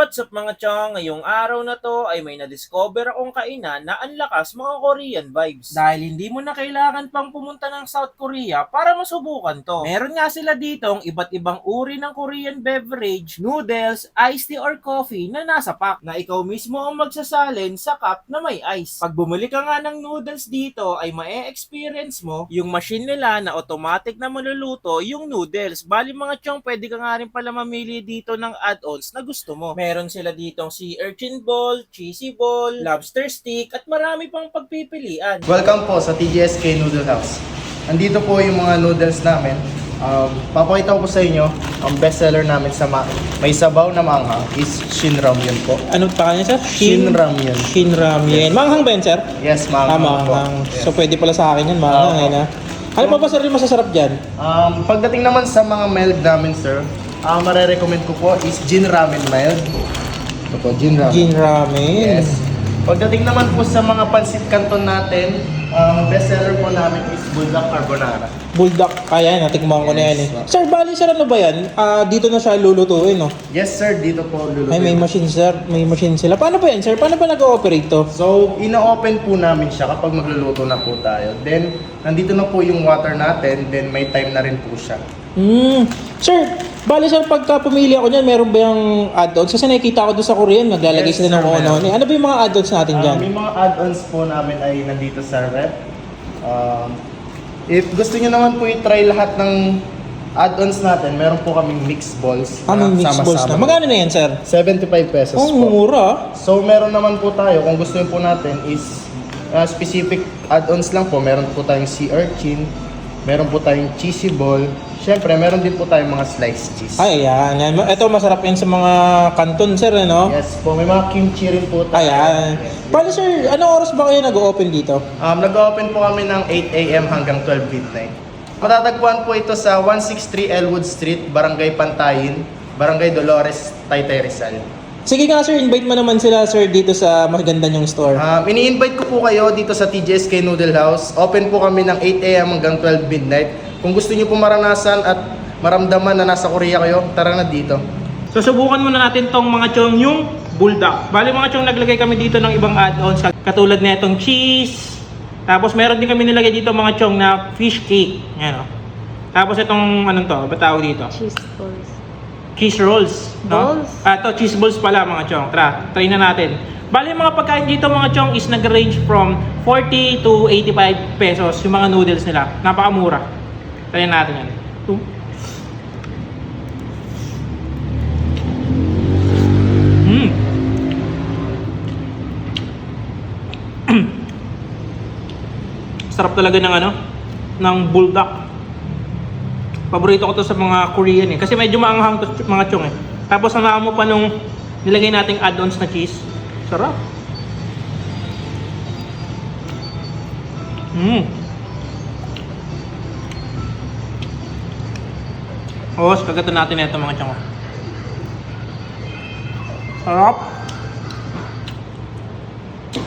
What's up mga chong? Ngayong araw na to ay may na-discover akong kainan na ang lakas mga Korean vibes. Dahil hindi mo na kailangan pang pumunta ng South Korea para masubukan to. Meron nga sila ditong iba't ibang uri ng Korean beverage, noodles, iced tea or coffee na nasa pack na ikaw mismo ang magsasalin sa cup na may ice. Pag bumili ka nga ng noodles dito ay ma-experience mo yung machine nila na automatic na maluluto yung noodles. Bali mga chong, pwede ka nga rin pala mamili dito ng add-ons na gusto mo. Meron sila ditong sea urchin ball, cheesy ball, lobster stick, at marami pang pagpipilian. Welcome po sa TGSK Noodle House. Andito po yung mga noodles namin. Papakita ko po sa inyo ang bestseller namin sa may sabaw na maanghang is Shin Ramyun po. Ano pa kanya, sir? Shin Ramyun. Shin Ramyun. Manghang ba yan, sir? Yes, maanghang po. Manghang. Yes. So, pwede pala sa akin yan, manghang. Oo. Ano pa ba, sir, yung masasarap dyan? Pagdating naman sa mga mild namin, sir, marirecommend ko po is Jin Ramen mild. Ito po, Jin Ramen. Gin ramen. Yes. Pagdating naman po sa mga pansit canton natin, bestseller po namin is Bulldog Carbonara. Bulldog. Ayan, natikman ko na yan eh. Yes, Sir, bali, sir, ano ba yan? Dito na siya lulutuin, no? Yes, sir, dito po lulutuin. Ay, may machine, sir. May machine sila. Paano ba yan, sir? Paano ba nag-ooperate to? So, ina-open po namin siya kapag magluluto na po tayo. Then, nandito na po yung water natin, then may time na rin po siya. Sir, bali, sir, pagka pumili ako niyan, meron ba yung add-ons? Kasi nakikita ko doon sa Korean, naglalagay Yes, sila ng sir, kung ano. meron. Ano ba yung mga add-ons natin dyan? May mga add-ons po namin ay nandito sa rep. If gusto niyo naman po i-try lahat ng add-ons natin, meron po kaming mixed balls. May mixed balls na. Magkano na yan, sir? 75 pesos Oh, po. mura. So, meron naman po tayo, kung gusto niyo po natin is specific add-ons lang po. Meron po tayong sea urchin, meron po tayong cheesy ball. Siyempre, meron din po tayong mga sliced cheese. Ay, ayan. Ito, masarap yan sa mga kanton, sir, no? Yes po, may mga kimchi rin po tayo. Ayan. Bali, sir, anong oras ba kayo nag-open dito? Nag-open po kami ng 8 a.m. hanggang 12 midnight. Matatagpuan po ito sa 163 Elwood Street, Barangay Pantayin, Barangay Dolores, Taytay Rizal. Sige nga, sir, invite mo naman sila, sir, dito sa maganda nyong store. Ini-invite ko po kayo dito sa TGSK Noodle House. Open po kami ng 8 a.m. hanggang 12 midnight. Kung gusto niyo po maranasan at maramdaman na nasa Korea kayo, tara na dito. So subukan muna natin tong mga chong yung bulldog. Bali mga chong, naglagay kami dito ng ibang add-ons katulad na itong cheese. Tapos meron din kami nilagay dito mga chong na fish cake. Yan o. Tapos itong anong to? Ba tawag dito? Cheese balls. Cheese rolls. No? Balls? To cheese balls pala mga chong. Try na natin. Bali mga pagkain dito mga chong is nag-range from 40 to 85 pesos yung mga noodles nila. Napakamura. Try natin yan. Sarap talaga ng ng bulldog. Paborito ko to sa mga Korean eh. Kasi medyo maanghang to mga chong eh. Tapos samahan mo pa nung nilagay nating add-ons na cheese. Sarap. Tapos kagatan natin ito mga chong. Sarap.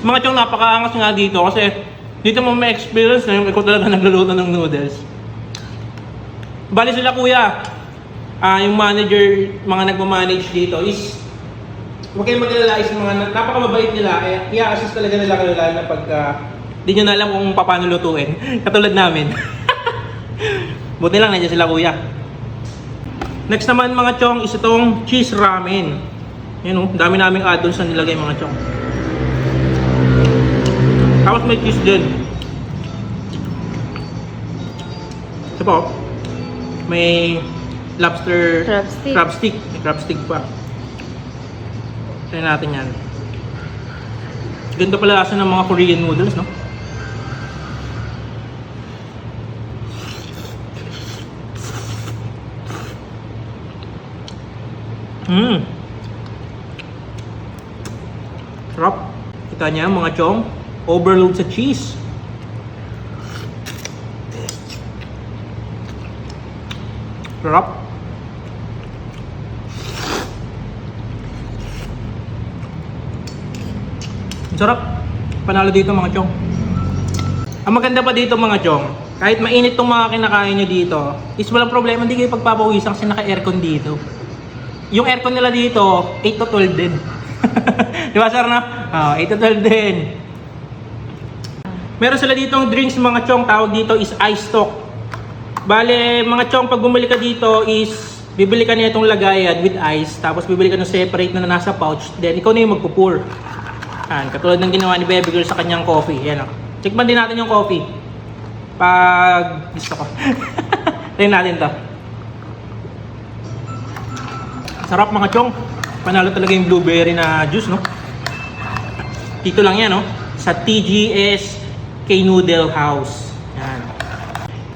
Mga chong, napakaangas nga dito kasi dito mo may experience na yung ikaw talaga nagluluto ng noodles. Bali sila kuya, yung manager, mga nagmamanage dito is huwag kayong mag-alala, is mga napakamabait nila, kaya i-assist talaga nila kayo lalo na pagka di nyo na alam kung paano lutuin. Katulad namin. Buti lang nandiyan sila kuya. Next naman mga chong is itong cheese ramen. Yan o, dami naming add-ons na nilagay mga chong. Tapos may cheese din. Ito po, may lobster Crab stick. May crab stick pa. Try natin yan. Ganda pala asa ng mga Korean noodles, no? Sarap. Kita niya mga chong, overload sa cheese. Sarap. Sarap. Panalo dito mga chong. Ang maganda pa dito mga chong, kahit mainit tong mga kinakain nyo dito, is walang problema, hindi kayo pagpapawisan kasi naka-aircon dito. yung aircon nila dito, 8 to 12 din. Di ba sir, no? 8 to 12 din. Meron sila ditong drinks mga chong, tawag dito is ice talk. Bale, mga chong, pag bumili ka dito is bibili ka na itong lagayan with ice, tapos bibili ka ng separate na nasa pouch, then ikaw na yung magpupur. Yan, katulad ng ginawa ni Baby Girl sa kanyang coffee. Yan o. Tikman din natin yung coffee. Pag gusto ko. Tingnan natin to. Sarap mga chong. Panalo talaga yung blueberry na juice, no? Dito lang yan, no? Sa TGS K-Noodle House. Yan.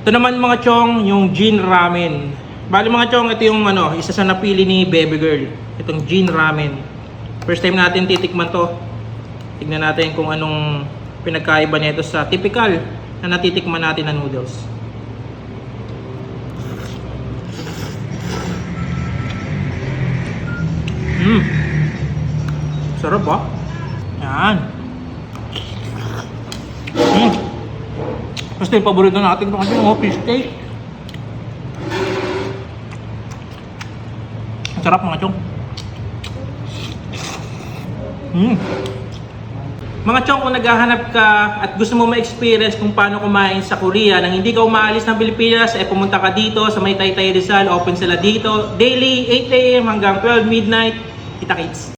Ito naman mga chong, yung Jin Ramen. Bali mga chong, ito yung isa sa napili ni Baby Girl. Itong Jin Ramen. First time natin titikman to. Tignan natin kung anong pinagkaiba nito sa typical na natitikman natin na noodles. Sarap ba? Yan. Basta yung paborito natin ito kasi yung fish cake. Ang sarap mga chong. Mga chong, kung naghahanap ka at gusto mo ma-experience kung paano kumain sa Korea nang hindi ka umaalis ng Pilipinas, pumunta ka dito sa may Taytay Rizal. Open sila dito daily 8 AM hanggang 12 midnight. Kita-kits!